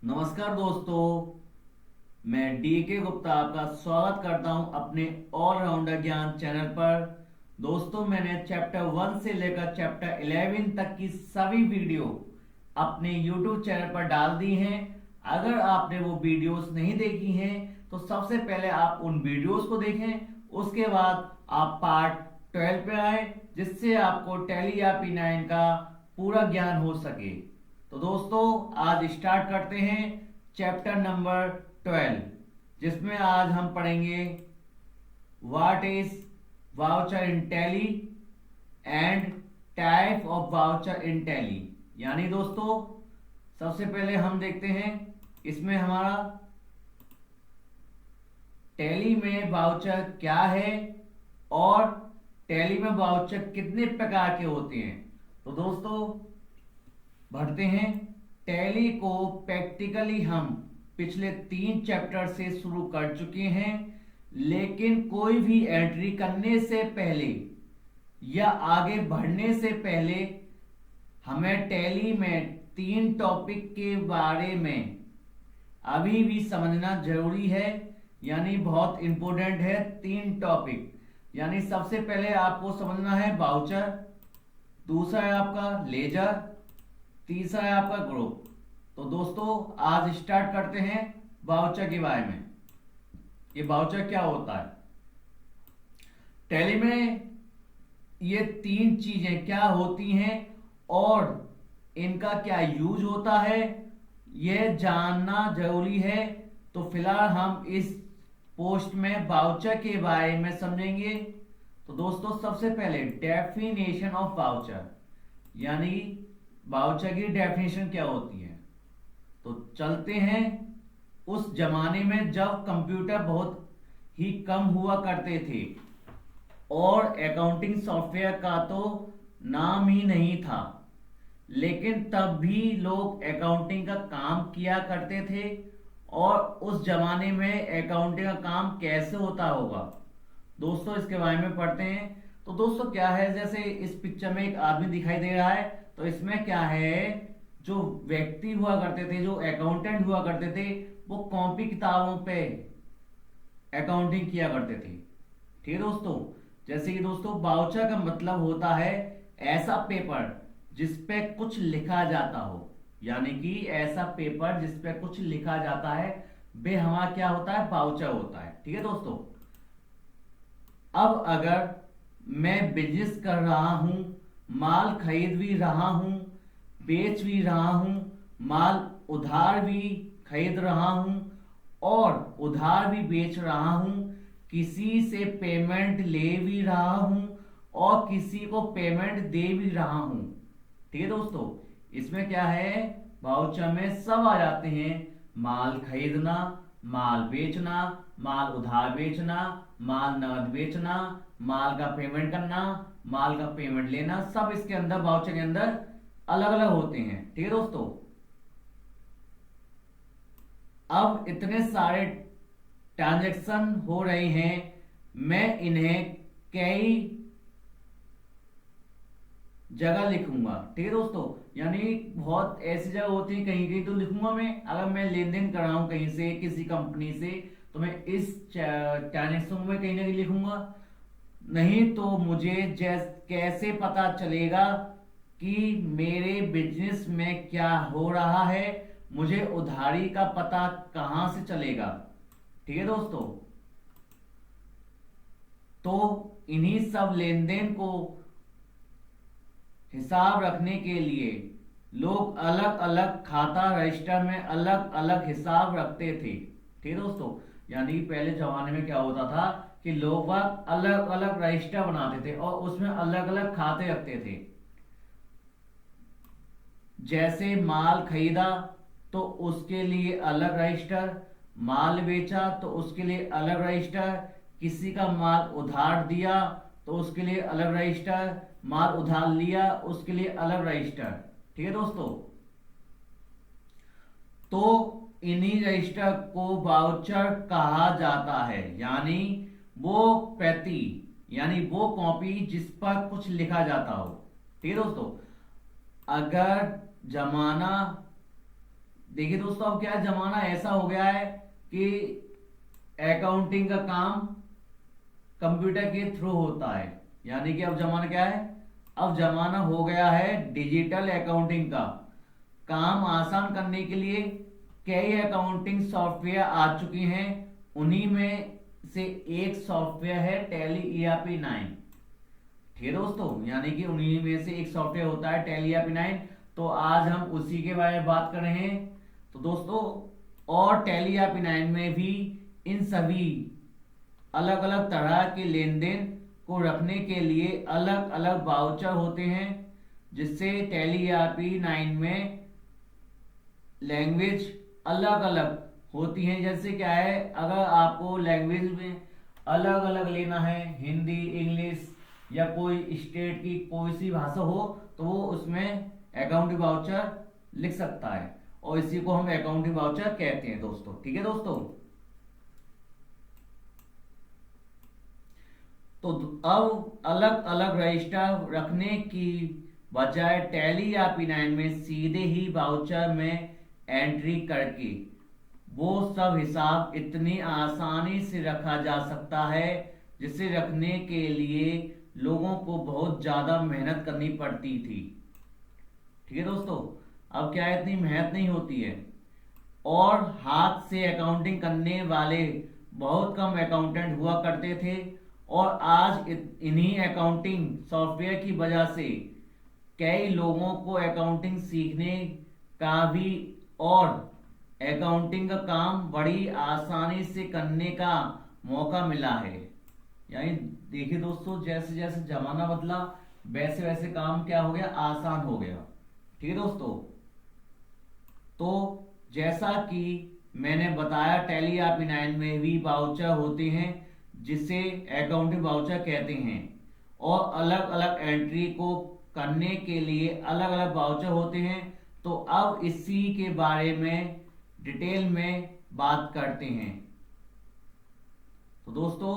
नमस्कार दोस्तों, मैं डीके गुप्ता आपका स्वागत करता हूं अपने ऑलराउंडर ज्ञान चैनल पर। दोस्तों, मैंने चैप्टर 1 से लेकर चैप्टर 11 तक की सभी वीडियो अपने YouTube चैनल पर डाल दी हैं। अगर आपने वो वीडियोस नहीं देखी हैं तो सबसे पहले आप उन वीडियोस को देखें, उसके बाद आप पार्ट 12 पे आए, जिससे आपको टैली या P9 का पूरा ज्ञान हो सके। तो दोस्तों, आज स्टार्ट करते हैं चैप्टर नंबर 12, जिसमें आज हम पढ़ेंगे what is voucher in tally and type of voucher in tally. यानी दोस्तों, सबसे पहले हम देखते हैं इसमें हमारा टैली में वाउचर क्या है और टैली में वाउचर कितने प्रकार के होते हैं। तो दोस्तों, बढ़ते हैं। टैली को प्रैक्टिकली हम पिछले 3 चैप्टर से शुरू कर चुके हैं, लेकिन कोई भी एंट्री करने से पहले या आगे बढ़ने से पहले हमें टैली में 3 टॉपिक के बारे में अभी भी समझना जरूरी है। यानी बहुत इंपॉर्टेंट है 3 टॉपिक। यानी सबसे पहले आपको समझना है वाउचर, दूसरा है आपका लेजर, तीसरा है आपका ग्रुप। तो दोस्तों, आज स्टार्ट करते हैं वाउचर के बारे में। ये वाउचर क्या होता है? टैली में ये 3 चीजें क्या होती हैं और इनका क्या यूज होता है, यह जानना जरूरी है। तो फिलहाल हम इस पोस्ट में वाउचर के बारे में समझेंगे। तो दोस्तों, सबसे पहले डेफिनेशन ऑफ वाउचर, यानी वाउचर की डेफिनेशन क्या होती है। तो चलते हैं उस जमाने में जब कंप्यूटर बहुत ही कम हुआ करते थे और अकाउंटिंग सॉफ्टवेयर का तो नाम ही नहीं था, लेकिन तब भी लोग अकाउंटिंग का काम किया करते थे। और उस जमाने में अकाउंटिंग का काम कैसे होता होगा, दोस्तों इसके बारे में पढ़ते हैं। तो दोस्तों, क्या है, जैसे इस पिक्चर में एक आदमी दिखाई दे रहा है। तो इसमें क्या है, जो व्यक्ति हुआ करते थे, जो अकाउंटेंट हुआ करते थे, वो कॉपी किताबों पे अकाउंटिंग किया करते थे। ठीक है दोस्तों। जैसे कि दोस्तों, वाउचर का मतलब होता है ऐसा पेपर जिस पे कुछ लिखा जाता हो। यानी कि ऐसा पेपर जिस पे कुछ लिखा जाता है, वे हमारा क्या होता है, वाउचर होता है। ठीक है दोस्तों। अब अगर मैं बिजनेस कर रहा हूं, माल खरीद भी रहा हूं, बेच भी रहा हूं, माल उधार भी खरीद रहा हूं और उधार भी बेच रहा हूं, किसी से पेमेंट ले भी रहा हूं और किसी को पेमेंट दे भी रहा हूं। ठीक है दोस्तों। इसमें क्या है, वाउचर में सब आ जाते हैं। माल खरीदना, माल बेचना, माल उधार बेचना, माल नगद बेचना, माल का पेमेंट करना, माल का पेमेंट लेना, सब इसके अंदर वाउचर के अंदर अलग अलग होते हैं। ठीक है दोस्तों। अब इतने सारे ट्रांजैक्शन हो रहे हैं, मैं इन्हें कई जगह लिखूंगा। ठीक है दोस्तों। यानी बहुत ऐसी जगह होती है, कहीं कहीं तो लिखूंगा मैं। अगर मैं लेन देन कर रहा हूं कहीं से, किसी कंपनी से, तो मैं इस ट्रांजेक्शन में कहीं ना कहीं लिखूंगा। नहीं तो मुझे कैसे पता चलेगा कि मेरे बिजनेस में क्या हो रहा है, मुझे उधारी का पता कहां से चलेगा। ठीक है दोस्तों। तो इन्हीं सब लेन देन को हिसाब रखने के लिए लोग अलग अलग खाता रजिस्टर में अलग अलग हिसाब रखते थे। ठीक है दोस्तों। यानी पहले जमाने में क्या होता था कि लोग अलग अलग रजिस्टर बनाते थे और उसमें अलग अलग खाते रखते थे। जैसे माल खरीदा तो उसके लिए अलग रजिस्टर, माल बेचा तो उसके लिए अलग रजिस्टर, किसी का माल उधार दिया तो उसके लिए अलग रजिस्टर, माल उधार लिया उसके लिए अलग रजिस्टर। ठीक है दोस्तों। तो इन्हीं रजिस्टर को वाउचर कहा जाता है। यानी वो प्रति, यानी वो कॉपी जिस पर कुछ लिखा जाता हो। ठीक है दोस्तों। अगर जमाना देखिए दोस्तों, अब क्या जमाना ऐसा हो गया है कि अकाउंटिंग का काम कंप्यूटर के थ्रू होता है। यानी कि अब जमाना क्या है, अब जमाना हो गया है डिजिटल अकाउंटिंग का। काम आसान करने के लिए कई अकाउंटिंग सॉफ्टवेयर आ चुकी हैं। उन्हीं में से एक सॉफ्टवेयर है टैली ERP 9। ठीक है दोस्तों, यानी कि उन्हीं में से एक सॉफ्टवेयर होता है टैली ERP 9। तो आज हम उसी के बारे में बात कर रहे हैं। तो दोस्तों, और टैली ERP 9 में भी इन सभी अलग अलग तरह के लेन देन को रखने के लिए अलग अलग वाउचर होते हैं, जिससे टैली ERP 9 में लैंग्वेज अलग अलग होती हैं। जैसे क्या है, अगर आपको लैंग्वेज में अलग अलग लेना है, हिंदी, इंग्लिश या कोई स्टेट की कोई सी भाषा हो, तो वो उसमें अकाउंटिंग वाउचर लिख सकता है, और इसी को हम अकाउंटिंग वाउचर कहते हैं दोस्तों। ठीक है दोस्तों, तो अब अलग अलग रजिस्टर रखने की बजाय टैली ERP 9 में सीधे ही वाउचर में एंट्री करके वो सब हिसाब इतनी आसानी से रखा जा सकता है, जिसे रखने के लिए लोगों को बहुत ज्यादा मेहनत करनी पड़ती थी। ठीक है दोस्तों, अब क्या है, इतनी मेहनत नहीं होती है, और हाथ से अकाउंटिंग करने वाले बहुत कम अकाउंटेंट हुआ करते थे। और आज इन्हीं अकाउंटिंग सॉफ्टवेयर की वजह से कई लोगों को अकाउंटिंग सीखने का भी और अकाउंटिंग का काम बड़ी आसानी से करने का मौका मिला है। यानी देखिए दोस्तों, जैसे जैसे जमाना बदला वैसे वैसे काम क्या हो गया, आसान हो गया। ठीक है दोस्तों, तो जैसा कि मैंने बताया टैली ERP 9 में भी वाउचर होते हैं, जिसे अकाउंटिंग वाउचर कहते हैं, और अलग अलग एंट्री को करने के लिए अलग अलग वाउचर होते हैं। तो अब इसी के बारे में डिटेल में बात करते हैं। तो दोस्तों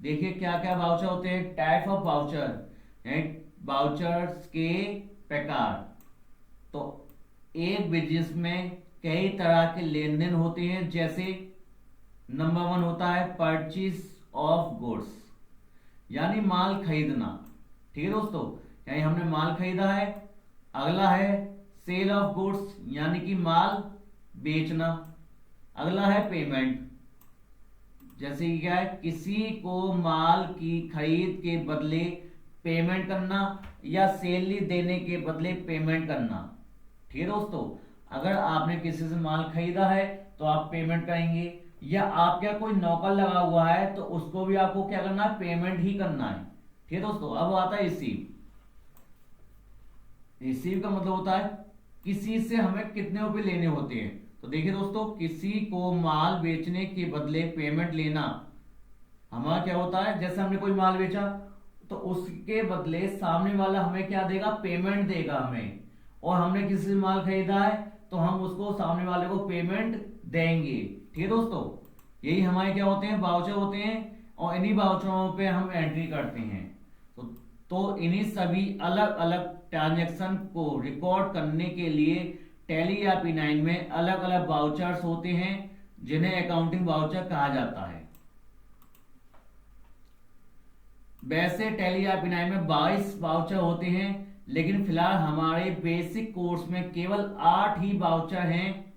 देखिए, क्या क्या वाउचर होते हैं। टाइप ऑफ वाउचर, वाउचर्स के प्रकार। तो एक बिजनेस में कई तरह के लेन देन होते हैं। जैसे नंबर 1 होता है परचेज ऑफ गुड्स, यानी माल खरीदना। ठीक है दोस्तों, यानी हमने माल खरीदा है। अगला है सेल ऑफ गुड्स, यानी कि माल बेचना। अगला है पेमेंट, जैसे कि क्या है, किसी को माल की खरीद के बदले पेमेंट करना या सैलरी देने के बदले पेमेंट करना। ठीक है दोस्तों, अगर आपने किसी से माल खरीदा है तो आप पेमेंट करेंगे, या आप क्या कोई नौकर लगा हुआ है तो उसको भी आपको क्या करना है, पेमेंट ही करना है। ठीक है दोस्तों, अब आता है रिसीव। रिसीव का मतलब होता है किसी से हमें कितने रुपए लेने होते हैं। तो देखिए दोस्तों, किसी को माल बेचने के बदले पेमेंट लेना हमारा क्या होता है, जैसे हमने कोई माल बेचा तो उसके बदले सामने वाला हमें क्या देगा, पेमेंट देगा हमें। और हमने किसी से माल खरीदा है तो हम उसको सामने वाले को पेमेंट देंगे। ठीक है दोस्तों, यही हमारे क्या होते हैं, वाउचर होते हैं, और इन्हीं वाउचरों पे हम एंट्री करते हैं। तो इन्हीं सभी अलग अलग ट्रांजैक्शन को रिकॉर्ड करने के लिए टैली ERP 9 में अलग अलग वाउचर्स होते हैं, जिन्हें अकाउंटिंग वाउचर कहा जाता है। वैसे टैली ERP 9 में 22 वाउचर होते हैं, लेकिन फिलहाल हमारे बेसिक कोर्स में केवल 8 ही वाउचर हैं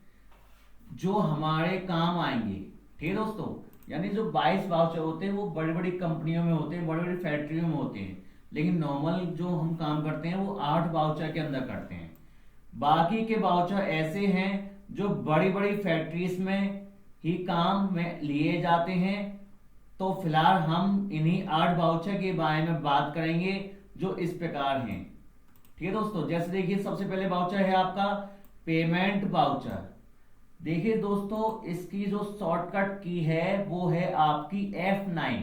जो हमारे काम आएंगे। ठीक है दोस्तों, यानी जो 22 वाउचर होते हैं वो बड़ी बड़ी कंपनियों में होते हैं, बड़ी बड़ी फैक्ट्रियों में होते हैं, लेकिन नॉर्मल जो हम काम करते हैं वो 8 वाउचर के अंदर करते हैं। बाकी के वाउचर ऐसे हैं जो बड़ी बड़ी फैक्ट्रीज में ही काम में लिए जाते हैं। तो फिलहाल हम इन्हीं 8 वाउचर के बारे में बात करेंगे, जो इस प्रकार हैं। ठीक है दोस्तों, जैसे देखिए, सबसे पहले वाउचर है आपका पेमेंट वाउचर। देखिए दोस्तों, इसकी जो शॉर्टकट की है वो है आपकी F9।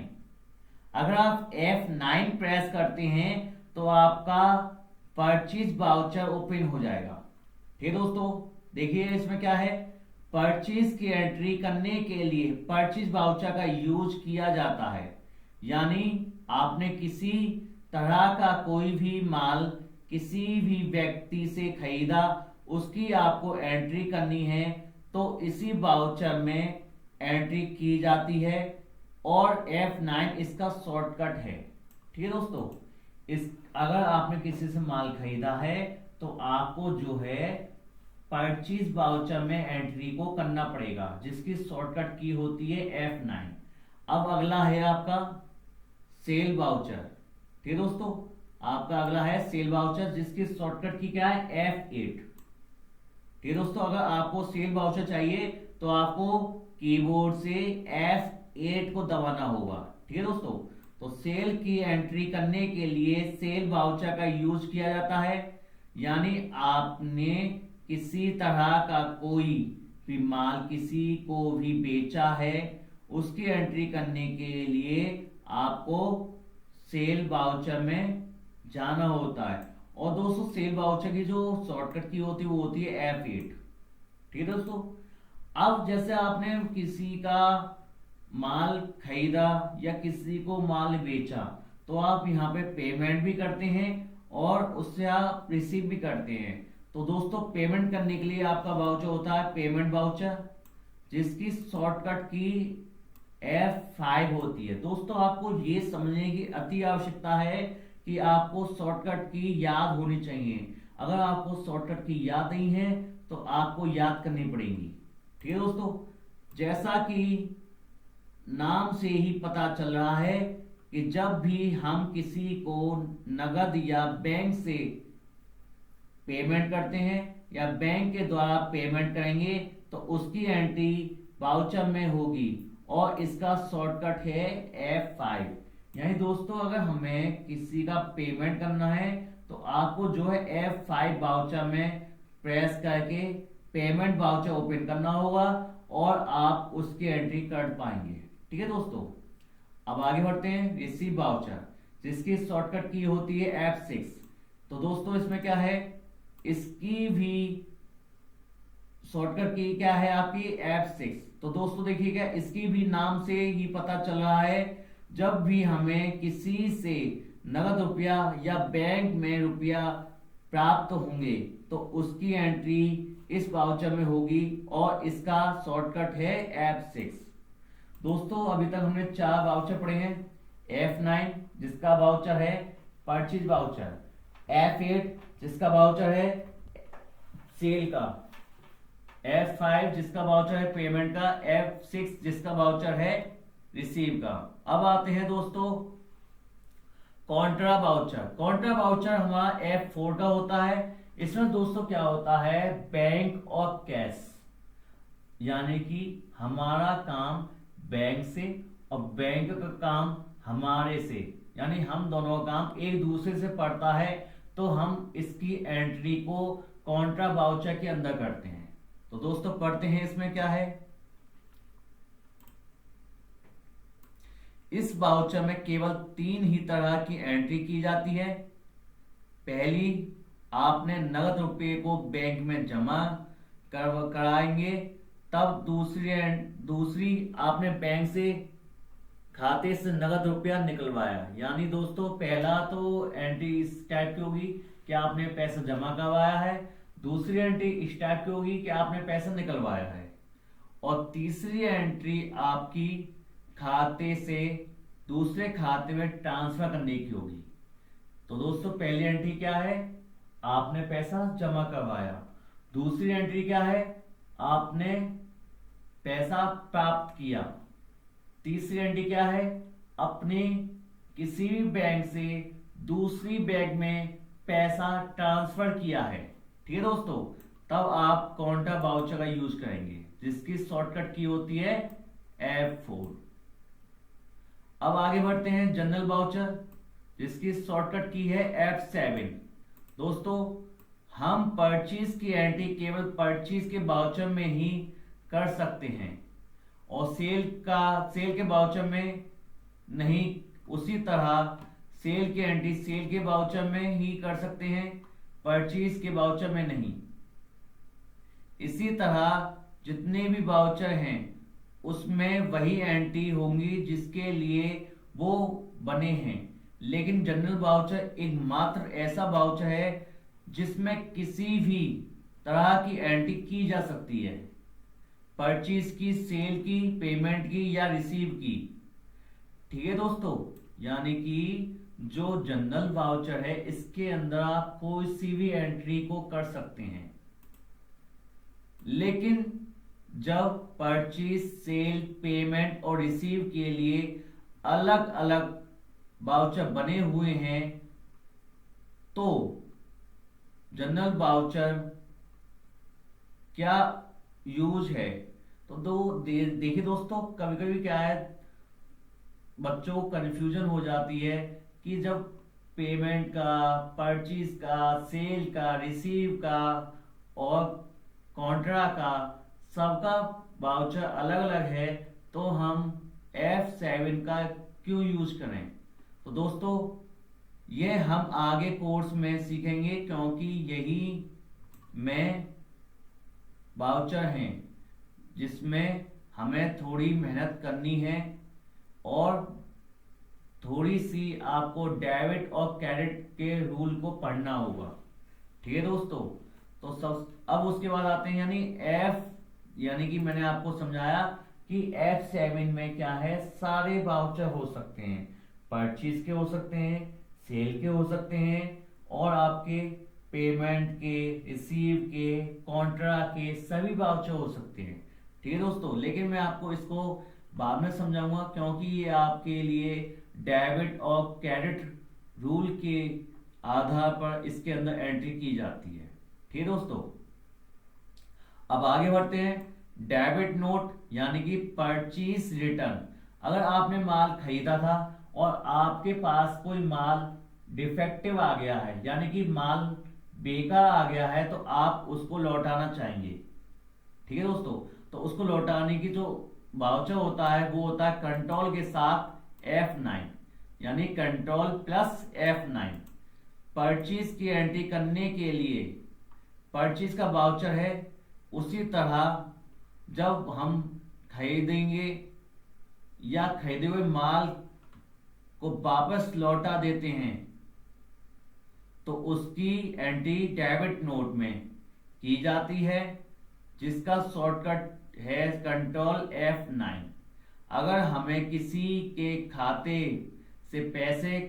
अगर आप F9 प्रेस करते हैं तो आपका परचेज वाउचर ओपन हो जाएगा। ठीक है दोस्तों, देखिए इसमें क्या है, परचेज की एंट्री करने के लिए परचेज वाउचर का यूज किया जाता है। यानी आपने किसी तरह का कोई भी माल किसी भी व्यक्ति से खरीदा, उसकी आपको एंट्री करनी है तो इसी वाउचर में एंट्री की जाती है और F9 इसका शॉर्टकट है। ठीक है दोस्तों, इस अगर आपने किसी से माल खरीदा है तो आपको जो है परचेज वाउचर में एंट्री को करना पड़ेगा, जिसकी शॉर्टकट की होती है F9। अब अगला है आपका सेल वाउचर। ठीक है दोस्तों, आपका अगला है सेल वाउचर, जिसकी शॉर्टकट की क्या है F8। ठीक है दोस्तों, अगर आपको सेल वाउचर चाहिए तो आपको कीबोर्ड से F8 को दबाना होगा। ठीक है दोस्तों, तो सेल की एंट्री करने के लिए सेल वाउचर का यूज किया जाता है, यानी आपने किसी तरह का कोई भी माल किसी को भी बेचा है, उसकी एंट्री करने के लिए आपको सेल वाउचर में जाना होता है। और दोस्तों सेल वाउचर की जो शॉर्टकट की होती है वो होती है F8। ठीक है दोस्तों, अब जैसे आपने किसी का माल खरीदा या किसी को माल बेचा तो आप यहाँ पे पेमेंट भी करते हैं और उससे आप रिसीव भी करते हैं। तो दोस्तों पेमेंट करने के लिए आपका वाउचर होता है पेमेंट वाउचर, जिसकी शॉर्टकट की F5 होती है। दोस्तों आपको ये समझने की अति आवश्यकता है कि आपको शॉर्टकट की याद होनी चाहिए। अगर आपको शॉर्टकट की याद नहीं है तो आपको याद करनी पड़ेगी। ठीक है दोस्तों, जैसा कि नाम से ही पता चल रहा है कि जब भी हम किसी को नगद या बैंक से पेमेंट करते हैं या बैंक के द्वारा पेमेंट करेंगे तो उसकी एंट्री वाउचर में होगी और इसका शॉर्टकट है F5। यानी दोस्तों अगर हमें किसी का पेमेंट करना है तो आपको जो है F5 वाउचर में प्रेस करके पेमेंट वाउचर ओपन करना होगा और आप उसकी एंट्री कर पाएंगे। ठीक है दोस्तों, अब आगे बढ़ते हैं रिसीव वाउचर, जिसकी शॉर्टकट की होती है F6। तो दोस्तों इसमें क्या है, इसकी भी शॉर्टकट की क्या है आपकी F6। तो दोस्तों देखिएगा, इसकी भी नाम से ही पता चल रहा है, जब भी हमें किसी से नगद रुपया या बैंक में रुपया प्राप्त होंगे तो उसकी एंट्री इस वाउचर में होगी और इसका शॉर्टकट है F6। दोस्तों अभी तक हमने 4 वाउचर पढ़े हैं। F9 जिसका वाउचर है परचेज वाउचर, F8 जिसका वाउचर है सेल का, F5 जिसका वाउचर है पेमेंट का, F6 जिसका वाउचर है रिसीव का। अब आते हैं दोस्तों कॉन्ट्रा वाउचर। कॉन्ट्रा वाउचर हमारा F4 का होता है। इसमें दोस्तों क्या होता है, बैंक और कैश, यानी कि हमारा काम बैंक से और बैंक का काम हमारे से, यानी हम दोनों का काम एक दूसरे से पड़ता है, तो हम इसकी एंट्री को कॉन्ट्रा वाउचर के अंदर करते हैं। तो दोस्तों पढ़ते हैं इसमें क्या है। इस वाउचर में केवल 3 ही तरह की एंट्री की जाती है। पहली, आपने नगद रुपये को बैंक में जमा कराएंगे, तब दूसरी आपने बैंक से खाते से नगद रुपया निकलवाया, यानी दोस्तों पहला तो एंट्री इस टाइप की होगी कि आपने पैसा जमा करवाया है, दूसरी एंट्री इस टाइप की होगी कि आपने पैसा निकलवाया है, और तीसरी एंट्री आपकी खाते से दूसरे खाते में ट्रांसफर करने की होगी। तो दोस्तों पहली एंट्री क्या है, आपने पैसा जमा करवाया। दूसरी एंट्री क्या है, आपने पैसा प्राप्त किया। तीसरी एंट्री क्या है, अपने किसी भी बैंक से दूसरी बैंक में पैसा ट्रांसफर किया है। ठीक है दोस्तों, तब आप कॉन्ट्रा वाउचर का यूज करेंगे, जिसकी शॉर्टकट की होती है F4। अब आगे बढ़ते हैं जनरल वाउचर, जिसकी शॉर्टकट की है F7। दोस्तों हम परचेज की एंट्री केवल परचेज के वाउचर में ही कर सकते हैं और सेल के वाउचर में नहीं। उसी तरह सेल की एंट्री सेल के वाउचर में ही कर सकते हैं, परचेज के वाउचर में नहीं। इसी तरह जितने भी वाउचर हैं उसमें वही एंट्री होंगी जिसके लिए वो बने हैं, लेकिन जनरल वाउचर एकमात्र ऐसा वाउचर है जिसमें किसी भी तरह की एंट्री की जा सकती है, परचेज की, सेल की, पेमेंट की या रिसीव की। ठीक है दोस्तों, यानी कि जो जनरल वाउचर है इसके अंदर आप कोई सी भी एंट्री को कर सकते हैं, लेकिन जब परचेज, सेल, पेमेंट और रिसीव के लिए अलग अलग वाउचर बने हुए हैं तो जनरल वाउचर क्या यूज है। तो देखिए दोस्तों, कभी कभी क्या है, बच्चों को कंफ्यूजन हो जाती है कि जब पेमेंट का, परचेज का, सेल का, रिसीव का और कॉन्ट्रा का सबका वाउचर अलग अलग है तो हम F7 का क्यों यूज करें। तो दोस्तों ये हम आगे कोर्स में सीखेंगे, क्योंकि यही में वाउचर हैं जिसमें हमें थोड़ी मेहनत करनी है और थोड़ी सी आपको डेबिट और क्रेडिट के रूल को पढ़ना होगा। ठीक है दोस्तों, तो सब अब उसके बाद आते हैं यानी कि मैंने आपको समझाया कि F7 में क्या है, सारे वाउचर हो सकते हैं, परचेज के हो सकते हैं, सेल के हो सकते हैं और आपके पेमेंट के, रिसीव के, कॉन्ट्रा के सभी वाउचर हो सकते हैं। ठीक है दोस्तों, लेकिन मैं आपको इसको बाद में समझाऊंगा, क्योंकि ये आपके लिए डेबिट और क्रेडिट रूल के आधार पर इसके अंदर एंट्री की जाती है। ठीक है दोस्तों, अब आगे बढ़ते हैं। डेबिट नोट यानी कि परचेज रिटर्न। अगर आपने माल खरीदा था और आपके पास कोई माल डिफेक्टिव आ गया है, यानी कि माल बेकार आ गया है, तो आप उसको लौटाना चाहेंगे। ठीक है दोस्तों, तो उसको लौटाने की जो वाउचर होता है वो होता है कंट्रोल के साथ F9, यानी कंट्रोल प्लस F9। परचेज की एंट्री करने के लिए परचेज का वाउचर है। उसी तरह जब हम खरीदेंगे या खरीदे हुए माल को वापस लौटा देते हैं तो उसकी एंट्री डेबिट नोट में की जाती है, जिसका शॉर्टकट है कंट्रोल F9। अगर हमें किसी के खाते से पैसे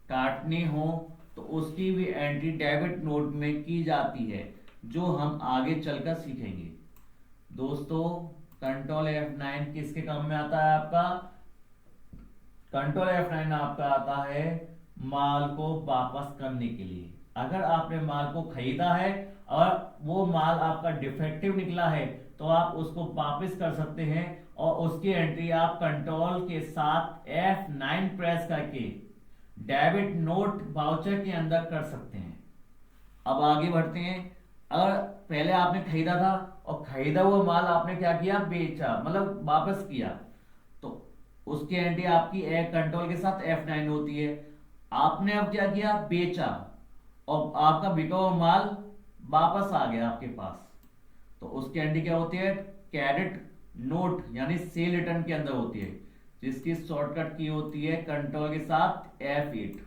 काटने हो तो उसकी भी एंट्री डेबिट नोट में की जाती है, जो हम आगे चलकर सीखेंगे। दोस्तों कंट्रोल F9 किसके काम में आता है आपका? कंट्रोल F9 आपका आता है माल को वापस करने के लिए। अगर आपने माल को खरीदा है और वो माल आपका डिफेक्टिव निकला है तो आप उसको वापस कर सकते हैं और उसकी एंट्री आप कंट्रोल के साथ F9 प्रेस करके डेबिट नोट वाउचर के अंदर कर सकते हैं। अब आगे बढ़ते हैं। अगर पहले आपने खरीदा था और खरीदा हुआ माल आपने क्या किया, बेचा, मतलब वापस किया, तो उसकी एंट्री आपकी कंट्रोल के साथ F9 होती है। आपने अब क्या किया, बेचा और आपका बिका हुआ माल वापस आ गया आपके पास, तो उसकी एंट्री क्या होती है, क्रेडिट नोट यानी सेल रिटर्न के अंदर होती है, जिसकी शॉर्टकट की होती है कंट्रोल के साथ F8।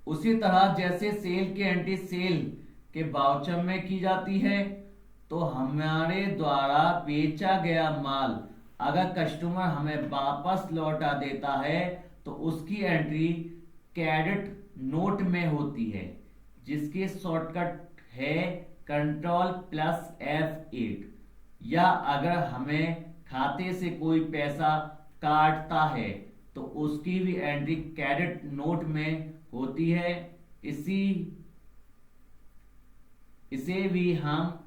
उसी तरह जैसे सेल की एंट्री सेल के वाउचर में की जाती है, तो हमारे द्वारा बेचा गया माल अगर कस्टमर हमें वापस लौटा देता है तो उसकी एंट्री क्रेडिट नोट में होती है, जिसकी शॉर्टकट है कंट्रोल प्लस F8। या अगर हमें खाते से कोई पैसा काटता है तो उसकी भी एंट्री क्रेडिट नोट में होती है। इसे भी हम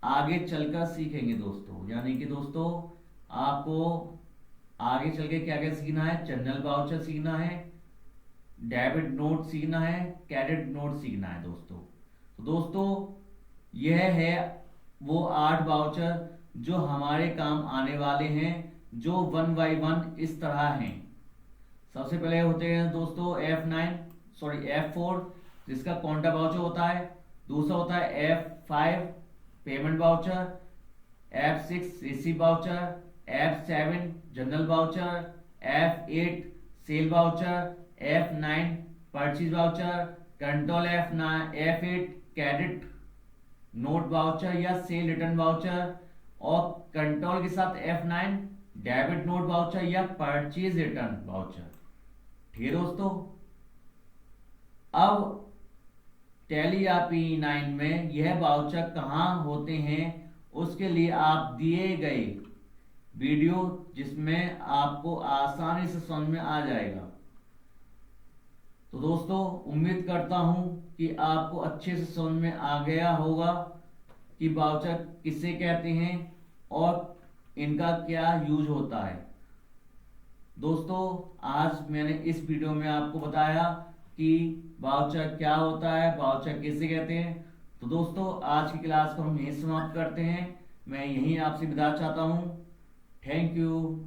आगे चलकर सीखेंगे दोस्तों। यानी कि दोस्तों आपको आगे चल के क्या क्या सीखना है, जनरल वाउचर सीखना है, डेबिट नोट सीखना है, क्रेडिट नोट सीखना है दोस्तों। तो दोस्तों यह है वो 8 वाउचर जो हमारे काम आने वाले हैं, जो 1 बाय 1 इस तरह हैं। सबसे पहले होते हैं दोस्तों F4 जिसका कॉन्ट्रा वाउचर होता है। दूसरा होता है F5 payment voucher, F6 receive voucher, F7 general voucher, F8 cell voucher, F9 purchase voucher, control F8 credit note voucher या सेल रिटर्न वाउचर, और कंट्रोल के साथ F9 डेबिट नोट वाउचर या परचेज रिटर्न वाउचर। ठीक है दोस्तों, अब tally या P9 में यह वाउचर कहाँ होते हैं उसके लिए आप दिए गए वीडियो जिसमें आपको आसानी से समझ में आ जाएगा। तो दोस्तों उम्मीद करता हूं कि आपको अच्छे से समझ में आ गया होगा कि वाउचर किसे कहते हैं और इनका क्या यूज होता है। दोस्तों आज मैंने इस वीडियो में आपको बताया कि वाउचर क्या होता है, वाउचर किसे कहते हैं। तो दोस्तों आज की क्लास को हम यहीं समाप्त करते हैं। मैं यहीं आपसे विदा चाहता हूं। Thank you.